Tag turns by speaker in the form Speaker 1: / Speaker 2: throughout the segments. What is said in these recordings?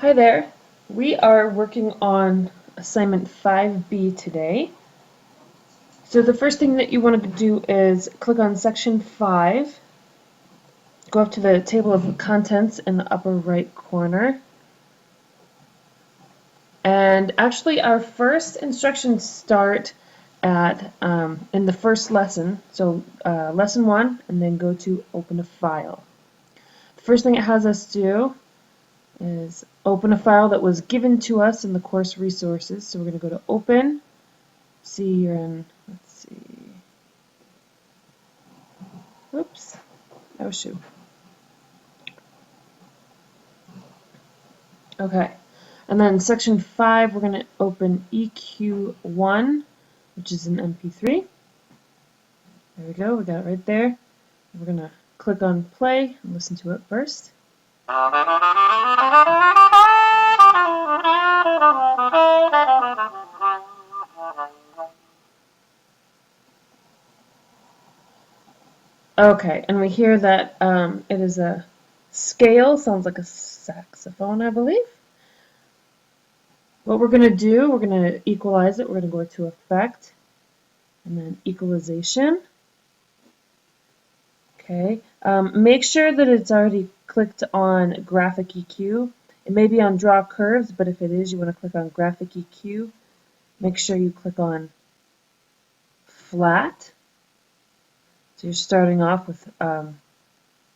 Speaker 1: Hi there. We are working on assignment 5B today. So the first thing that you want to do is click on section 5, go up to the table of contents in the upper right corner. And actually our first instructions start at in the first lesson, so lesson 1, and then go to open a file. The first thing it has us do is open a file that was given to us in the course resources. So we're going to go to open. See, you're in, let's see, oops, oh shoot. Okay, and then section 5, we're going to open EQ1, which is an MP3. There we go, we got it right there. We're going to click on play and listen to it first. Okay, and we hear that it is a scale, sounds like a saxophone, I believe. What we're going to do, we're going to equalize it. We're going to go to Effect, and then Equalization. Okay, make sure that it's already clicked on Graphic EQ. It may be on Draw Curves, but if it is, you want to click on Graphic EQ. Make sure you click on Flat. So you're starting off with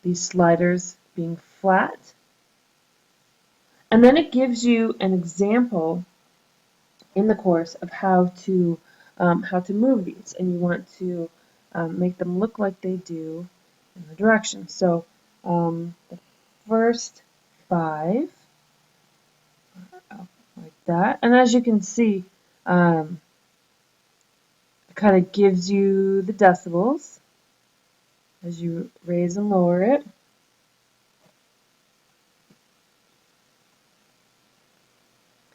Speaker 1: these sliders being flat. And then it gives you an example in the course of how to move these, and you want to make them look like they do in the direction. So the first 5, like that, and as you can see, it kind of gives you the decibels as you raise and lower it.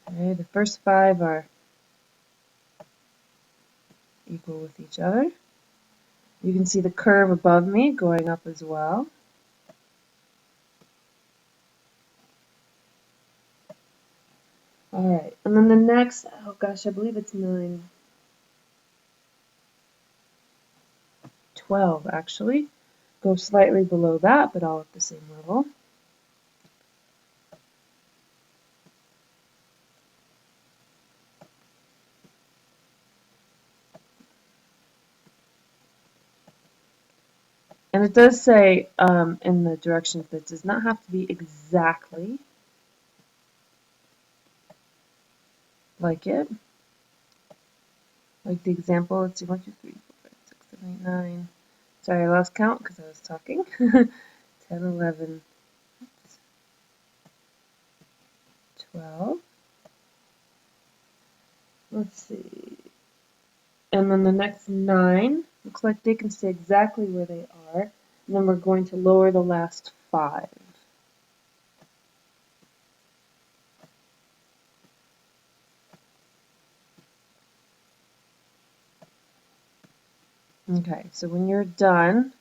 Speaker 1: Okay, the first 5 are equal with each other. You can see the curve above me going up as well. Alright, and then the next, oh gosh, I believe it's 9, 12 actually. Go slightly below that, but all at the same level. And it does say in the directions that it does not have to be exactly like it. Like the example, let's see, 1, 2, 3, 4, 5, 6, 7, 8, 9. Sorry, I lost count because I was talking. 10, 11, 12. Let's see. And then the next 9, looks like they can stay exactly where they are. And then we're going to lower the last 5. Okay, so when you're done,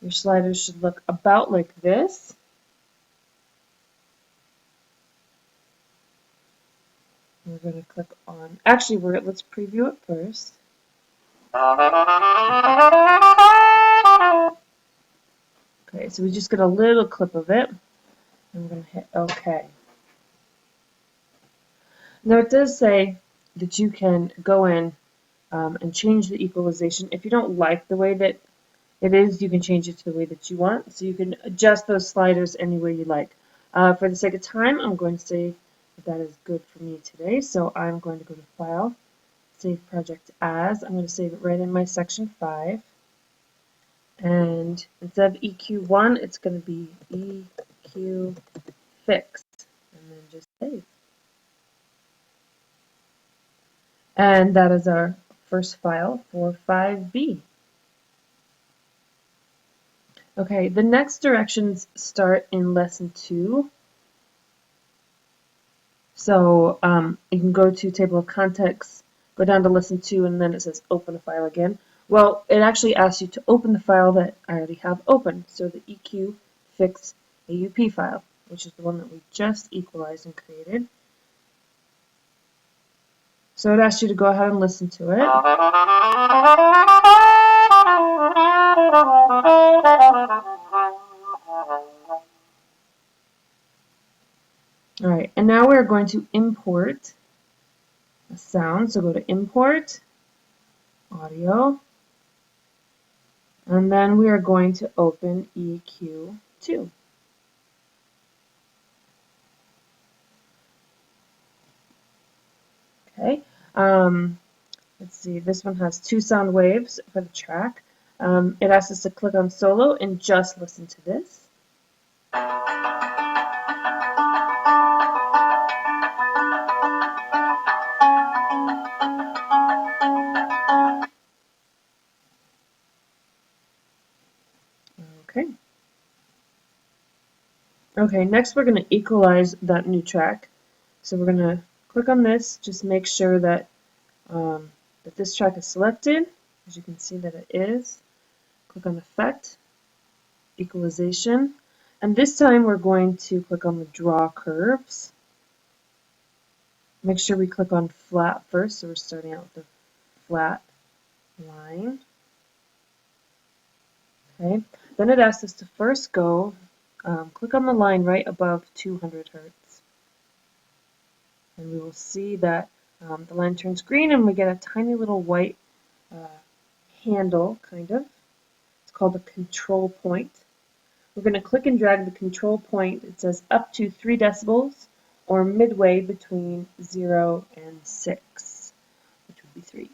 Speaker 1: your sliders should look about like this. We're going to click on, actually, let's preview it first. Okay, so we just get a little clip of it, and we're going to hit OK. Now it does say that you can go in and change the equalization. If you don't like the way that it is, you can change it to the way that you want. So you can adjust those sliders any way you like. For the sake of time, I'm going to say that is good for me today. So I'm going to go to File, Save Project As. I'm going to save it right in my section 5. And instead of EQ1, it's going to be eqfix. And then just save. And that is our first file for 5B. Okay, the next directions start in lesson 2. So you can go to table of contents, go down to lesson 2, and then it says open a file again. Well, it actually asks you to open the file that I already have open, so the eqfix AUP file. which is the one that we just equalized and created. So it asks you to go ahead and listen to it. All right, and now we're going to import a sound. So go to Import, Audio, and then we are going to open EQ2. Okay. Let's see, this one has 2 sound waves for the track. It asks us to click on solo and just listen to this. Okay. Okay, next we're going to equalize that new track. So we're going to click on this, just make sure that that this track is selected. As you can see that it is. Click on Effect, Equalization, and this time we're going to click on the Draw Curves. Make sure we click on Flat first, so we're starting out with the flat line. Okay, then it asks us to first go, click on the line right above 200 Hertz. And we will see that the line turns green and we get a tiny little white handle, kind of. It's called a control point. We're going to click and drag the control point. It says up to 3 decibels or midway between 0 and 6, which would be 3.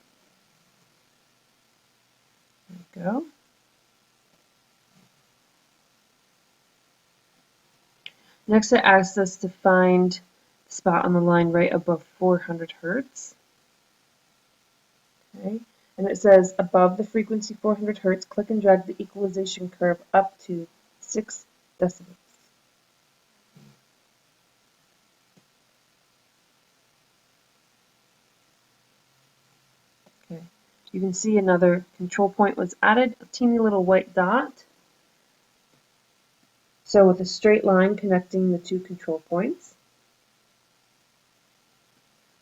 Speaker 1: There we go. Next it asks us to find the spot on the line right above 400 Hertz. Okay. And it says above the frequency 400 Hertz, click and drag the equalization curve up to 6 decibels. Okay. You can see another control point was added, a teeny little white dot. So with a straight line connecting the 2 control points.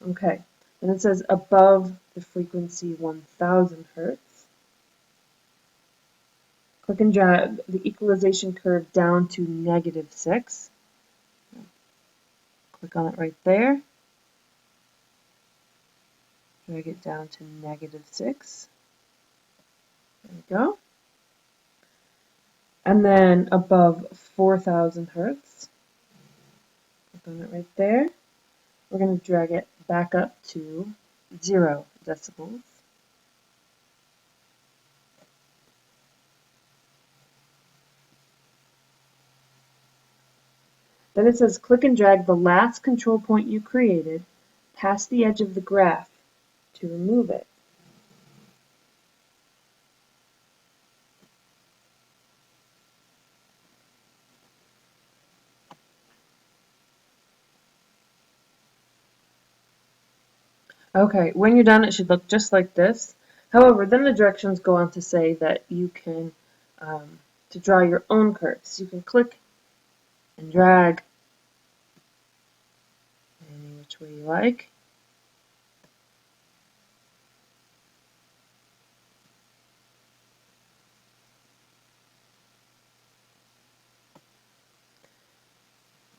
Speaker 1: Okay. Then it says above the frequency 1000 Hertz. Click and drag the equalization curve down to -6. Click on it right there. Drag it down to -6. There we go. And then above 4000 Hertz. Click on it right there. We're going to drag it back up to 0 decibels. Then it says click and drag the last control point you created past the edge of the graph to remove it. Okay, when you're done, it should look just like this. However, then the directions go on to say that you can, to draw your own curves. You can click and drag any which way you like.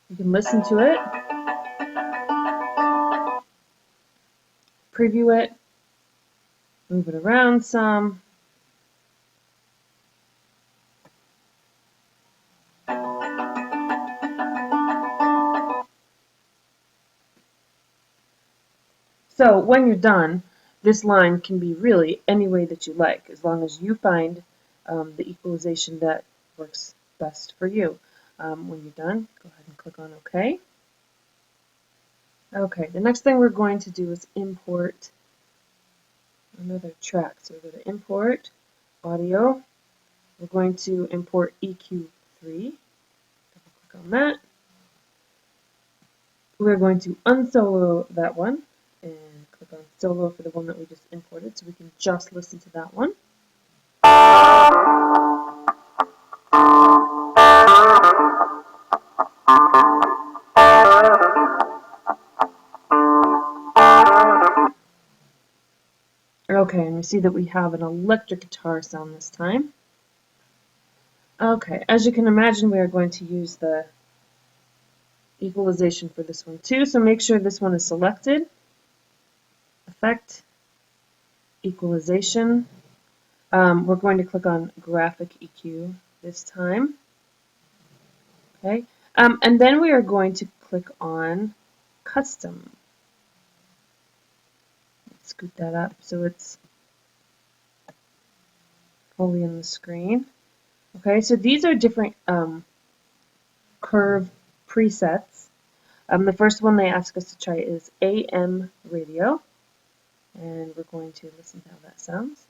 Speaker 1: You can listen to it, preview it, move it around some. So when you're done, this line can be really any way that you like, as long as you find the equalization that works best for you. When you're done, go ahead and click on OK. Okay, the next thing we're going to do is import another track. So we're going to import audio. We're going to import EQ3. Double click on that. We're going to unsolo that one and click on solo for the one that we just imported so we can just listen to that one. Okay, and we see that we have an electric guitar sound this time. Okay, as you can imagine, we are going to use the equalization for this one too, so make sure this one is selected. Effect, equalization. We're going to click on graphic EQ this time. Okay, and then we are going to click on custom. Let's scoot that up so it's fully in the screen. Okay, so these are different curve presets. The first one they ask us to try is AM radio, and we're going to listen to how that sounds.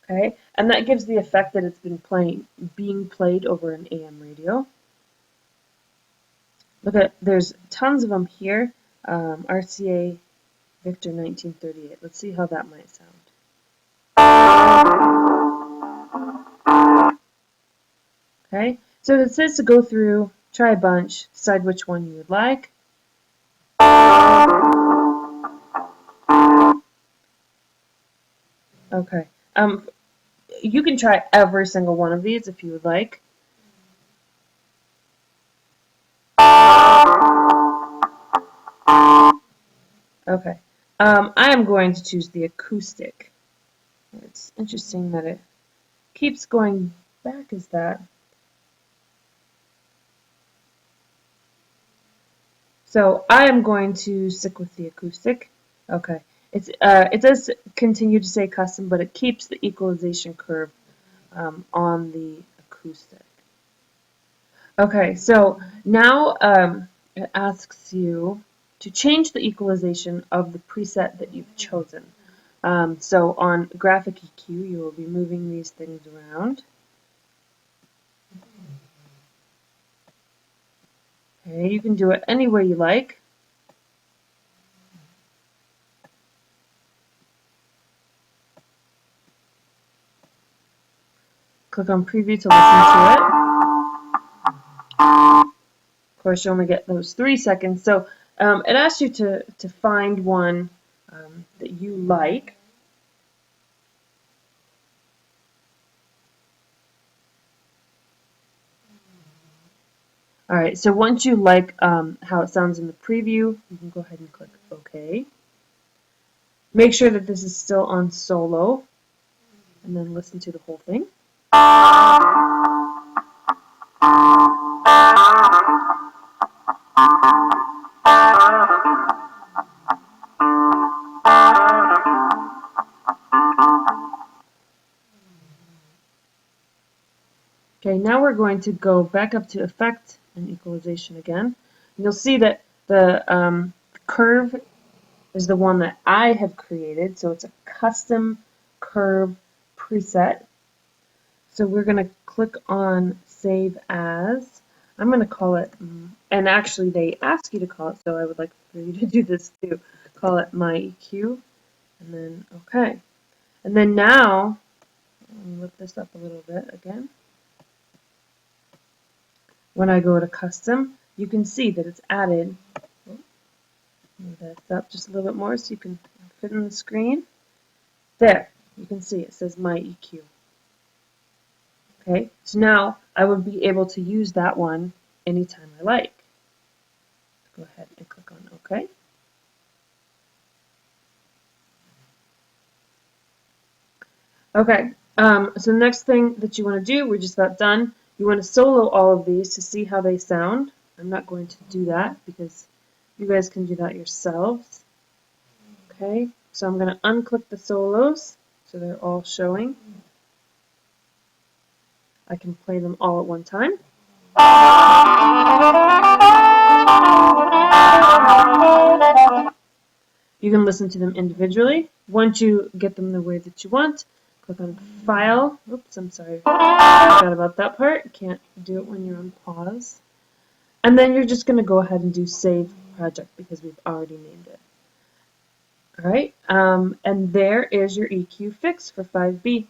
Speaker 1: Okay, and that gives the effect that it's being played over an AM radio. Look at, there's tons of them here. RCA Victor 1938. Let's see how that might sound. Okay, so it says to go through, try a bunch, decide which one you would like. Okay, you can try every single one of these if you would like. Okay, I am going to choose the acoustic. It's interesting that it keeps going back as that. So I am going to stick with the acoustic. Okay, it does continue to say custom, but it keeps the equalization curve on the acoustic. Okay, so now it asks you to change the equalization of the preset that you've chosen. So on graphic EQ, you will be moving these things around. Okay, you can do it any way you like. Click on preview to listen to it. Of course, you only get those 3 seconds. So it asks you to find one that you like. All right, so once you like how it sounds in the preview, you can go ahead and click OK. Make sure that this is still on solo, and then listen to the whole thing. Okay, now we're going to go back up to Effect and Equalization again. And you'll see that the curve is the one that I have created, so it's a custom curve preset. So we're going to click on Save As. I'm going to call it, and actually they ask you to call it, so I would like for you to do this too. Call it My EQ, and then OK. And then now, let me lift this up a little bit again. When I go to Custom, you can see that it's added. Move that up just a little bit more so you can fit in the screen. There, you can see it says My EQ. Okay, so now I would be able to use that one anytime I like. Go ahead and click on OK. Okay, so the next thing that you want to do, we're just about done. You want to solo all of these to see how they sound. I'm not going to do that because you guys can do that yourselves. Okay, so I'm going to unclick the solos so they're all showing. I can play them all at one time. You can listen to them individually. Once you get them the way that you want, click on File. Oops, I'm sorry. I forgot about that part. Can't do it when you're on pause. And then you're just going to go ahead and do Save Project because we've already named it. All right, and there is your EQ fix for 5B.